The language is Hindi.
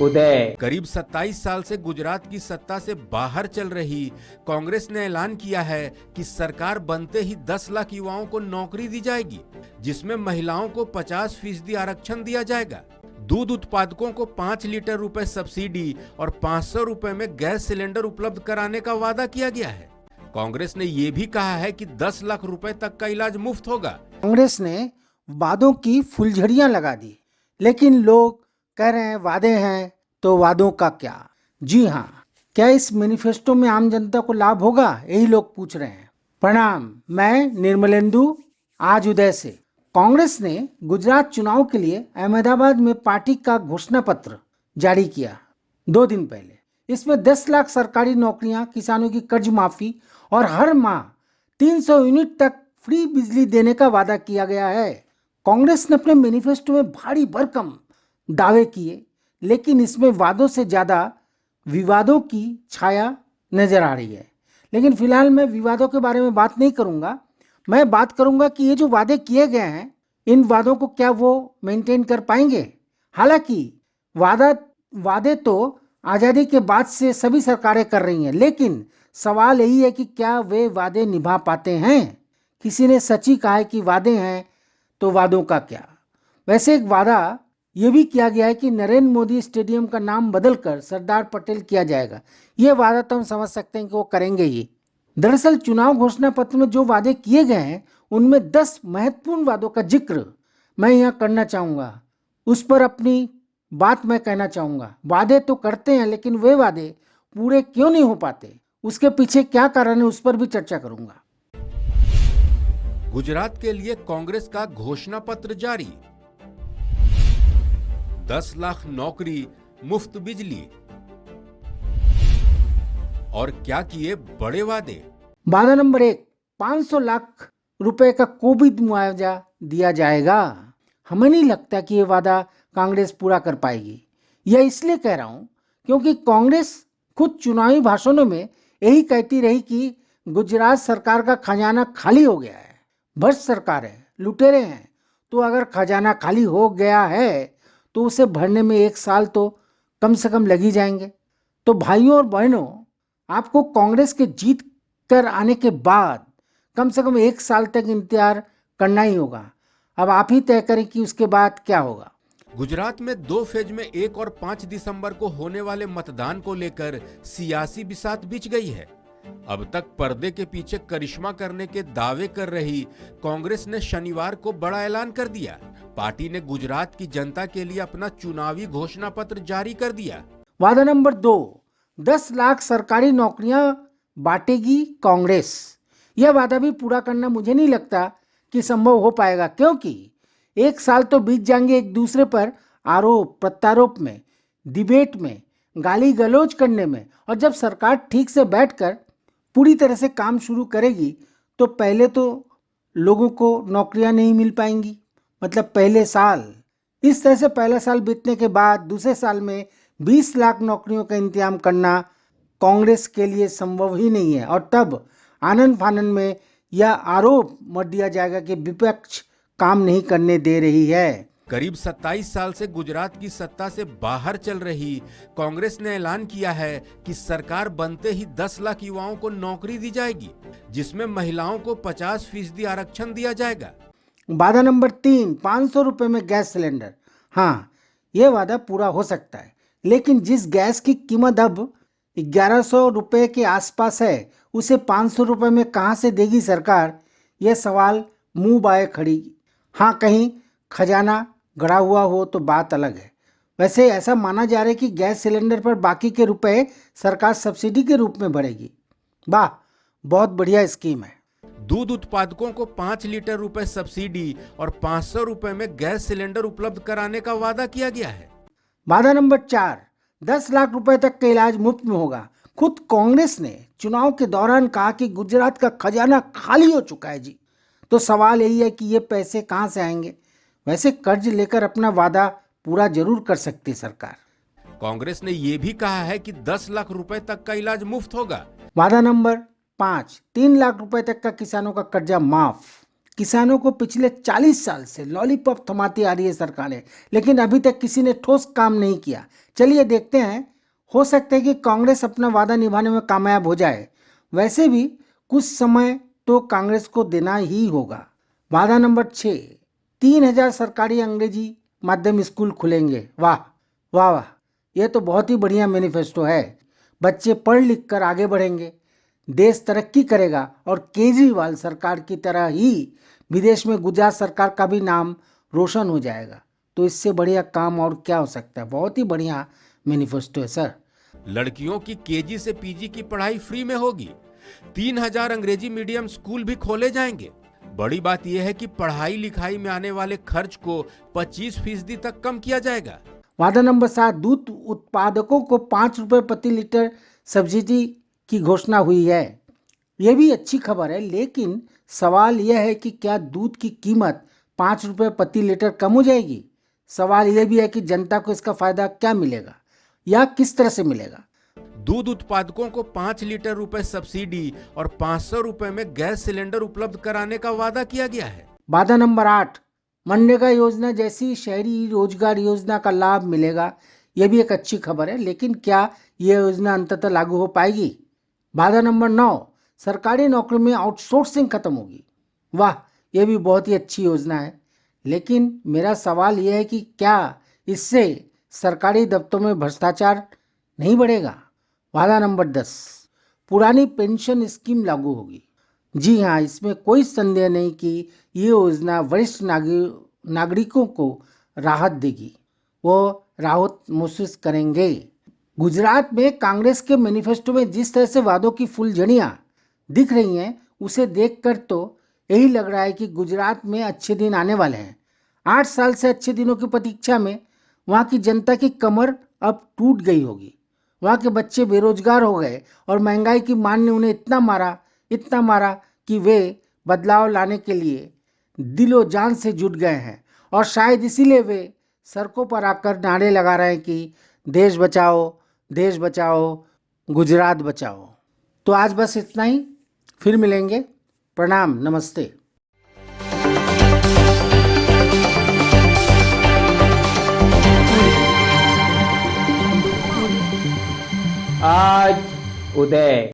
उदय। करीब 27 साल से गुजरात की सत्ता से बाहर चल रही कांग्रेस ने ऐलान किया है कि सरकार बनते ही 10 लाख युवाओं को नौकरी दी जाएगी, जिसमें महिलाओं को 50% आरक्षण दिया जाएगा। दूध उत्पादकों को 5 लीटर रुपए सब्सिडी और 500 रुपए में गैस सिलेंडर उपलब्ध कराने का वादा किया गया है। कांग्रेस ने ये भी कहा है कि 10 लाख रुपए तक का इलाज मुफ्त होगा। कांग्रेस ने वादों की फुलझड़ियां लगा दी, लेकिन लोग कह रहे हैं वादे हैं तो वादों का क्या। जी हाँ, क्या इस मैनिफेस्टो में आम जनता को लाभ होगा, यही लोग पूछ रहे हैं। प्रणाम, मैं निर्मलेंदु, आज उदय से। कांग्रेस ने गुजरात चुनाव के लिए अहमदाबाद में पार्टी का घोषणा पत्र जारी किया 2 दिन पहले। इसमें 10 लाख सरकारी नौकरियां, किसानों की कर्ज माफी और हर माह 300 यूनिट तक फ्री बिजली देने का वादा किया गया है। कांग्रेस ने अपने मैनिफेस्टो में भारी भरकम दावे किए, लेकिन इसमें वादों से ज्यादा विवादों की छाया नजर आ रही है। लेकिन फिलहाल मैं विवादों के बारे में बात नहीं करूंगा। मैं बात करूंगा कि ये जो वादे किए गए हैं, इन वादों को क्या वो मेंटेन कर पाएंगे। हालांकि वादे तो आजादी के बाद से सभी सरकारें कर रही हैं, लेकिन सवाल यही है कि क्या वे वादे निभा पाते हैं। किसी ने सच ही कहा है कि वादे हैं तो वादों का क्या। वैसे एक वादा ये भी किया गया है कि नरेंद्र मोदी स्टेडियम का नाम बदलकर सरदार पटेल किया जाएगा। ये वादा तो हम समझ सकते हैं कि वो करेंगे ही। दरअसल चुनाव घोषणा पत्र में जो वादे किए गए हैं, उनमें 10 महत्वपूर्ण वादों का जिक्र मैं यहाँ करना चाहूँगा। उस पर अपनी बात मैं कहना चाहूँगा। वादे तो करते हैं, लेकिन वे वादे पूरे क्यों नहीं हो पाते, उसके पीछे क्या कारण है, उस पर भी चर्चा करूँगा। गुजरात के लिए कांग्रेस का घोषणा पत्र जारी। 10 लाख नौकरी, मुफ्त बिजली और क्या किए बड़े वादे। वादा नंबर 1, 500 लाख रुपए का कोविड मुआवजा दिया जाएगा। हमें नहीं लगता कि ये वादा कांग्रेस पूरा कर पाएगी। यह इसलिए कह रहा हूं क्योंकि कांग्रेस खुद चुनावी भाषणों में यही कहती रही कि गुजरात सरकार का खजाना खाली हो गया है, भ्रष्ट सरकार है, लुटेरे हैं। तो अगर खजाना खाली हो गया है तो उसे भरने में 1 साल तो कम से कम लग ही जाएंगे। तो भाइयों और बहनों, आपको कांग्रेस के जीत कर आने के बाद कम से कम 1 साल तक इंतजार करना ही होगा। अब आप ही तय करें कि उसके बाद क्या होगा। गुजरात में 2 फेज में 1 और 5 दिसंबर को होने वाले मतदान को लेकर सियासी बिसात बिछ गई है। अब तक पर्दे के पीछे करिश्मा करने के दावे कर रही कांग्रेस ने शनिवार को बड़ा ऐलान कर दिया। पार्टी ने गुजरात की जनता के लिए अपना चुनावी घोषणा पत्र जारी कर दिया। वादा नंबर 2, 10 लाख सरकारी नौकरियां बांटेगी कांग्रेस। यह वादा भी पूरा करना मुझे नहीं लगता कि संभव हो पाएगा, क्योंकि 1 साल तो बीत जाएंगे एक दूसरे पर आरोप प्रत्यारोप में, डिबेट में, गाली गलौज करने में। और जब सरकार ठीक से बैठकर पूरी तरह से काम शुरू करेगी तो पहले तो लोगों को नौकरियां नहीं मिल पाएंगी, मतलब पहले साल। इस तरह से पहला साल बीतने के बाद दूसरे साल में 20 लाख नौकरियों का इंतजाम करना कांग्रेस के लिए संभव ही नहीं है। और तब आनंद फानन में यह आरोप मत दिया जाएगा कि विपक्ष काम नहीं करने दे रही है। करीब 27 साल से गुजरात की सत्ता से बाहर चल रही कांग्रेस ने ऐलान किया है कि सरकार बनते ही 10 लाख युवाओं को नौकरी दी जाएगी, जिसमें महिलाओं को 50% आरक्षण दिया जाएगा। वादा नंबर 3, 500 रुपए में गैस सिलेंडर। हाँ, यह वादा पूरा हो सकता है, लेकिन जिस गैस की कीमत अब 1100 रुपए के आसपास है, उसे 500 रुपए में कहां से देगी सरकार, यह सवाल मुंह बाए खड़ी। हाँ, कहीं खजाना गड़ा हुआ हो तो बात अलग है। वैसे ऐसा माना जा रहा है कि गैस सिलेंडर पर बाकी के रुपए सरकार सब्सिडी के रूप में भरेगी। वाह, बहुत बढ़िया स्कीम है। दूध उत्पादकों को 5 लीटर रुपए सब्सिडी और 500 रुपए में गैस सिलेंडर उपलब्ध कराने का वादा किया गया है। वादा नंबर 4, 10 लाख रुपए तक का इलाज मुफ्त में होगा। खुद कांग्रेस ने चुनाव के दौरान कहा कि गुजरात का खजाना खाली हो चुका है जी। तो सवाल यही है कि ये पैसे कहां से आएंगे। वैसे कर्ज लेकर अपना वादा पूरा जरूर कर सकती सरकार। कांग्रेस ने यह भी कहा है कि 10 लाख रुपए तक का इलाज मुफ्त होगा। वादा नंबर 5, 3 लाख रुपए तक का किसानों का कर्जा माफ। किसानों को पिछले 40 साल से लॉलीपॉप थमाती आ रही है सरकारें, लेकिन अभी तक किसी ने ठोस काम नहीं किया। चलिए देखते हैं, हो सकता है कि कांग्रेस अपना वादा निभाने में कामयाब हो जाए। वैसे भी कुछ समय तो कांग्रेस को देना ही होगा। वादा नंबर 6, 3,000 सरकारी अंग्रेजी माध्यम स्कूल खुलेंगे। वाह वाह वाह, यह तो बहुत ही बढ़िया मैनिफेस्टो है। बच्चे पढ़ लिख कर आगे बढ़ेंगे, देश तरक्की करेगा और केजरीवाल सरकार की तरह ही विदेश में गुजरात सरकार का भी नाम रोशन हो जाएगा। तो इससे बढ़िया काम और क्या हो सकता है। बहुत ही बढ़िया मैनिफेस्टो है सर। लड़कियों की केजी से पीजी की पढ़ाई फ्री में होगी। 3,000 अंग्रेजी मीडियम स्कूल भी खोले जाएंगे। बड़ी बात यह है कि पढ़ाई लिखाई में आने वाले खर्च को 25% तक कम किया जाएगा। वादा नंबर 7, दूध उत्पादकों को 5 रुपए प्रति लीटर सब्सिडी की घोषणा हुई है। यह भी अच्छी खबर है, लेकिन सवाल यह है कि क्या दूध की कीमत 5 रुपए प्रति लीटर कम हो जाएगी। सवाल यह भी है कि जनता को इसका फायदा क्या मिलेगा या किस तरह से मिलेगा। दूध उत्पादकों को 5 लीटर रुपए सब्सिडी और 500 रुपए में गैस सिलेंडर उपलब्ध कराने का वादा किया गया है। वादा नंबर 8, मनरेगा योजना जैसी शहरी रोजगार योजना का लाभ मिलेगा। यह भी एक अच्छी खबर है, लेकिन क्या यह योजना अंततः लागू हो पाएगी। वादा नंबर 9, सरकारी नौकरी में आउटसोर्सिंग खत्म होगी। वाह, यह भी बहुत ही अच्छी योजना है, लेकिन मेरा सवाल यह है कि क्या इससे सरकारी दफ्तरों में भ्रष्टाचार नहीं बढ़ेगा। वादा नंबर 10, पुरानी पेंशन स्कीम लागू होगी। जी हाँ, इसमें कोई संदेह नहीं कि ये योजना वरिष्ठ नागरिकों को राहत देगी, वो राहत महसूस करेंगे। गुजरात में कांग्रेस के मैनिफेस्टो में जिस तरह से वादों की फुलझड़ियाँ दिख रही हैं, उसे देखकर तो यही लग रहा है कि गुजरात में अच्छे दिन आने वाले हैं। 8 साल से अच्छे दिनों की प्रतीक्षा में वहाँ की जनता की कमर अब टूट गई होगी। वहाँ के बच्चे बेरोजगार हो गए और महंगाई की मार ने उन्हें इतना मारा कि वे बदलाव लाने के लिए दिलो जान से जुट गए हैं। और शायद इसीलिए वे सड़कों पर आकर नारे लगा रहे हैं कि देश बचाओ, गुजरात बचाओ। तो आज बस इतना ही, फिर मिलेंगे। प्रणाम, नमस्ते। आज उदय